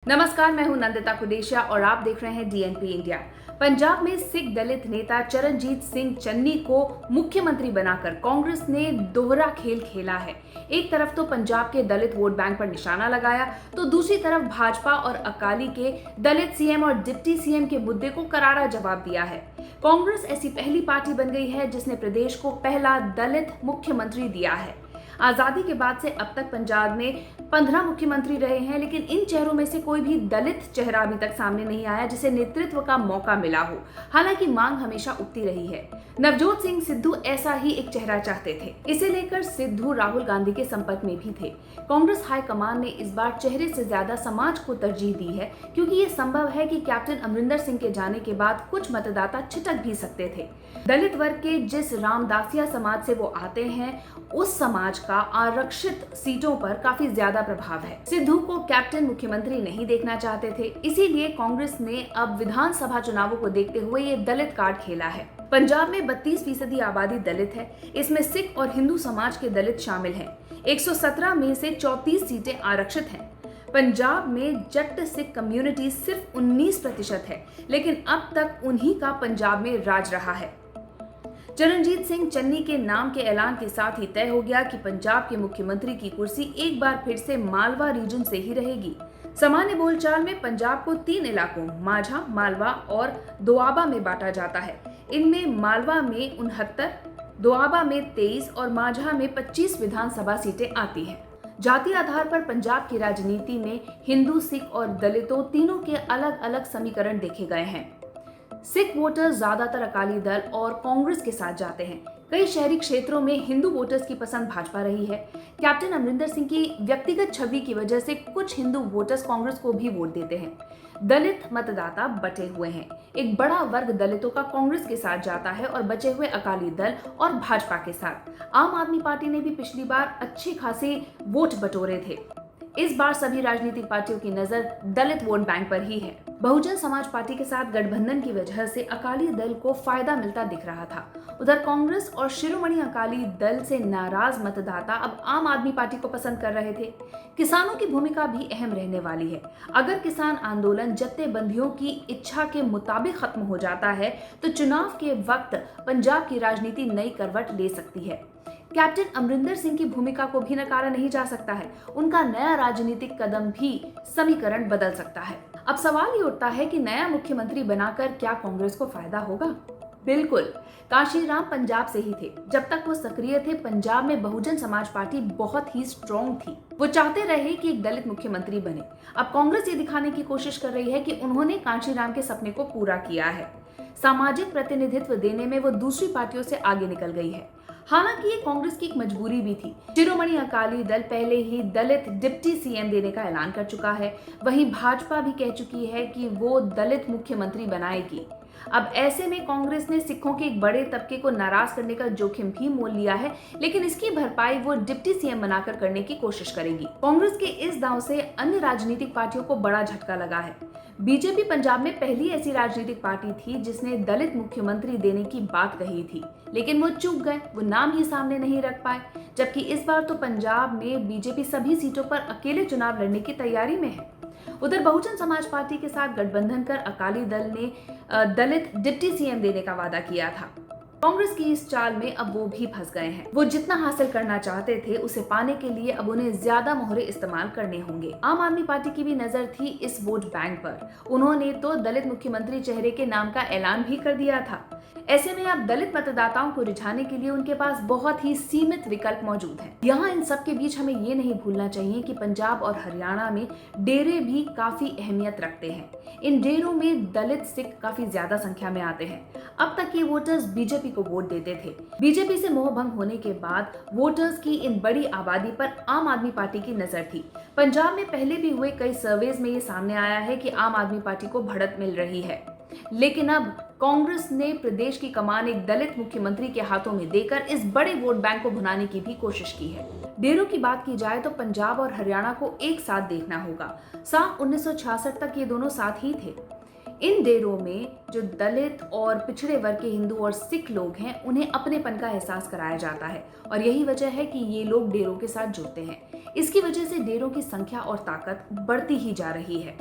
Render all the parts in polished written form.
नमस्कार, मैं हूं नंदिता कुडेशिया और आप देख रहे हैं डीएनपी इंडिया। पंजाब में सिख दलित नेता चरणजीत सिंह चन्नी को मुख्यमंत्री बनाकर कांग्रेस ने दोहरा खेल खेला है। एक तरफ तो पंजाब के दलित वोट बैंक पर निशाना लगाया, तो दूसरी तरफ भाजपा और अकाली के दलित सीएम और डिप्टी सीएम के मुद्दे को करारा जवाब दिया है। कांग्रेस ऐसी पहली पार्टी बन गई है जिसने प्रदेश को पहला दलित मुख्यमंत्री दिया है। आजादी के बाद से अब तक पंजाब में 15 मुख्यमंत्री रहे हैं, लेकिन इन चेहरों में से कोई भी दलित चेहरा अभी तक सामने नहीं आया जिसे नेतृत्व का मौका मिला हो। हालांकि मांग हमेशा उठती रही है। नवजोत सिंह सिद्धू ऐसा ही एक चेहरा चाहते थे। इसे लेकर सिद्धू राहुल गांधी के संपर्क में भी थे। कांग्रेस हाईकमान ने इस बार चेहरे से ज्यादा समाज को तरजीह दी है, क्योंकि ये संभव है कि कैप्टन अमरिंदर सिंह के जाने के बाद कुछ मतदाता छिटक भी सकते थे। दलित वर्ग के जिस रामदासिया समाज से वो आते हैं, उस समाज का आरक्षित सीटों पर काफी ज्यादा प्रभाव है। सिद्धू को कैप्टन मुख्यमंत्री नहीं देखना चाहते थे, इसीलिए कांग्रेस ने अब विधानसभा चुनावों को देखते हुए ये दलित कार्ड खेला है। पंजाब में 32% आबादी दलित है। इसमें सिख और हिंदू समाज के दलित शामिल हैं। 117 में से 34 सीटें आरक्षित हैं। पंजाब में जट सिख कम्युनिटी सिर्फ 19% है, लेकिन अब तक उन्हीं का पंजाब में राज रहा है। चरणजीत सिंह चन्नी के नाम के ऐलान के साथ ही तय हो गया कि पंजाब के मुख्यमंत्री की कुर्सी एक बार फिर से मालवा रीजन से ही रहेगी। सामान्य बोलचाल में पंजाब को 3 इलाकों माझा, मालवा और दोआबा में बांटा जाता है। इनमें मालवा में 69, दोआबा में 23 और माझा में 25 विधानसभा सीटें आती हैं। जाति आधार पर पंजाब की राजनीति में हिंदू, सिख और दलितों तीनों के अलग अलग समीकरण देखे गए हैं। सिख वोटर्स ज्यादातर अकाली दल और कांग्रेस के साथ जाते हैं। कई शहरी क्षेत्रों में हिंदू वोटर्स की पसंद भाजपा रही है। कैप्टन अमरिंदर सिंह की व्यक्तिगत छवि की वजह से कुछ हिंदू वोटर्स कांग्रेस को भी वोट देते हैं। दलित मतदाता बटे हुए हैं। एक बड़ा वर्ग दलितों का कांग्रेस के साथ जाता है और बचे हुए अकाली दल और भाजपा के साथ। आम आदमी पार्टी ने भी पिछली बार अच्छे खासे वोट बटोरे थे। इस बार सभी राजनीतिक पार्टियों की नजर दलित वोट बैंक पर ही है। बहुजन समाज पार्टी के साथ गठबंधन की वजह से अकाली दल को फायदा मिलता दिख रहा था। उधर कांग्रेस और शिरोमणि अकाली दल से नाराज मतदाता अब आम आदमी पार्टी को पसंद कर रहे थे। किसानों की भूमिका भी अहम रहने वाली है। अगर किसान आंदोलन जत्थेबंदियों की इच्छा के मुताबिक खत्म हो जाता है, तो चुनाव के वक्त पंजाब की राजनीति नई करवट ले सकती है। कैप्टन अमरिंदर सिंह की भूमिका को भी नकारा नहीं जा सकता है। उनका नया राजनीतिक कदम भी समीकरण बदल सकता है। अब सवाल ये उठता है कि नया मुख्यमंत्री बनाकर क्या कांग्रेस को फायदा होगा? बिल्कुल। काशीराम पंजाब से ही थे। जब तक वो सक्रिय थे, पंजाब में बहुजन समाज पार्टी बहुत ही स्ट्रॉन्ग थी। वो चाहते रहे कि एक दलित मुख्यमंत्री बने। अब कांग्रेस ये दिखाने की कोशिश कर रही है कि उन्होंने काशीराम के सपने को पूरा किया है। सामाजिक प्रतिनिधित्व देने में वो दूसरी पार्टियों से आगे निकल गई है। हालांकि ये कांग्रेस की एक मजबूरी भी थी। शिरोमणि अकाली दल पहले ही दलित डिप्टी सीएम देने का ऐलान कर चुका है। वहीं भाजपा भी कह चुकी है कि वो दलित मुख्यमंत्री बनाएगी। अब ऐसे में कांग्रेस ने सिखों के एक बड़े तबके को नाराज करने का जोखिम भी मोल लिया है, लेकिन इसकी भरपाई वो डिप्टी सीएम बनाकर करने की कोशिश करेगी। कांग्रेस के इस दांव से अन्य राजनीतिक पार्टियों को बड़ा झटका लगा है। बीजेपी पंजाब में पहली ऐसी राजनीतिक पार्टी थी जिसने दलित मुख्यमंत्री देने की बात कही थी, लेकिन वो चूक गए। वो नाम ही सामने नहीं रख पाए। जबकि इस बार तो पंजाब में बीजेपी सभी सीटों पर अकेले चुनाव लड़ने की तैयारी में है। उधर बहुजन समाज पार्टी के साथ गठबंधन कर अकाली दल ने दलित डिप्टी सीएम देने का वादा किया था। कांग्रेस की इस चाल में अब वो भी फंस गए हैं। वो जितना हासिल करना चाहते थे, उसे पाने के लिए अब उन्हें ज्यादा मोहरे इस्तेमाल करने होंगे। आम आदमी पार्टी की भी नजर थी इस वोट बैंक पर। उन्होंने तो दलित मुख्यमंत्री चेहरे के नाम का ऐलान भी कर दिया था। ऐसे में अब दलित मतदाताओं को रिझाने के लिए उनके पास बहुत ही सीमित विकल्प मौजूद हैं। यहाँ इन सब के बीच हमें ये नहीं भूलना चाहिए कि पंजाब और हरियाणा में डेरे भी काफी अहमियत रखते हैं। इन डेरों में दलित सिख काफी ज्यादा संख्या में आते हैं। अब तक ये वोटर्स बीजेपी को वोट देते थे। बीजेपी से मोह भंग होने के बाद वोटर्स की इन बड़ी आबादी पर आम आदमी पार्टी की नजर थी। पंजाब में पहले भी हुए कई सर्वेज में ये सामने आया है कि आम आदमी पार्टी को बढ़त मिल रही है, लेकिन अब कांग्रेस ने प्रदेश की कमान एक दलित मुख्यमंत्री के हाथों में देकर इस बड़े वोट बैंक को भुनाने की भी कोशिश की है। डेरों की बात की जाए तो पंजाब और हरियाणा को एक साथ देखना होगा। साल 1966 तक ये दोनों साथ ही थे। इन डेरों में जो दलित और पिछड़े वर्ग के हिंदू और सिख लोग हैं, उन्हें अपनेपन का एहसास कराया जाता है और यही वजह है कि ये लोग डेरों के साथ जुड़ते हैं। इसकी वजह से डेरों की संख्या और ताकत बढ़ती ही जा रही है।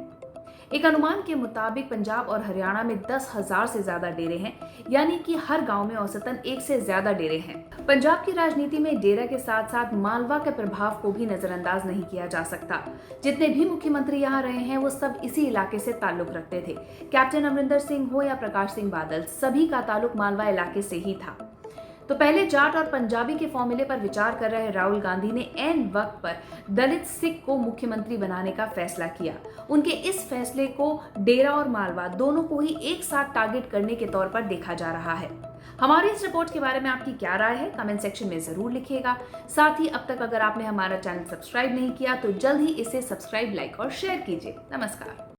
एक अनुमान के मुताबिक पंजाब और हरियाणा में 10,000 से ज्यादा डेरे हैं, यानी कि हर गांव में औसतन एक से ज्यादा डेरे हैं। पंजाब की राजनीति में डेरा के साथ साथ मालवा के प्रभाव को भी नजरअंदाज नहीं किया जा सकता। जितने भी मुख्यमंत्री यहाँ रहे हैं वो सब इसी इलाके से ताल्लुक रखते थे। कैप्टन अमरिंदर सिंह हो या प्रकाश सिंह बादल, सभी का ताल्लुक मालवा इलाके से ही था। तो पहले जाट और पंजाबी के फॉर्मूले पर विचार कर रहे राहुल गांधी ने ऐन वक्त पर दलित सिख को मुख्यमंत्री बनाने का फैसला किया। उनके इस फैसले को डेरा और मालवा दोनों को ही एक साथ टारगेट करने के तौर पर देखा जा रहा है। हमारी इस रिपोर्ट के बारे में आपकी क्या राय है, कमेंट सेक्शन में जरूर लिखिएगा। साथ ही अब तक अगर आपने हमारा चैनल सब्सक्राइब नहीं किया तो जल्द ही इसे सब्सक्राइब, लाइक और शेयर कीजिए। नमस्कार।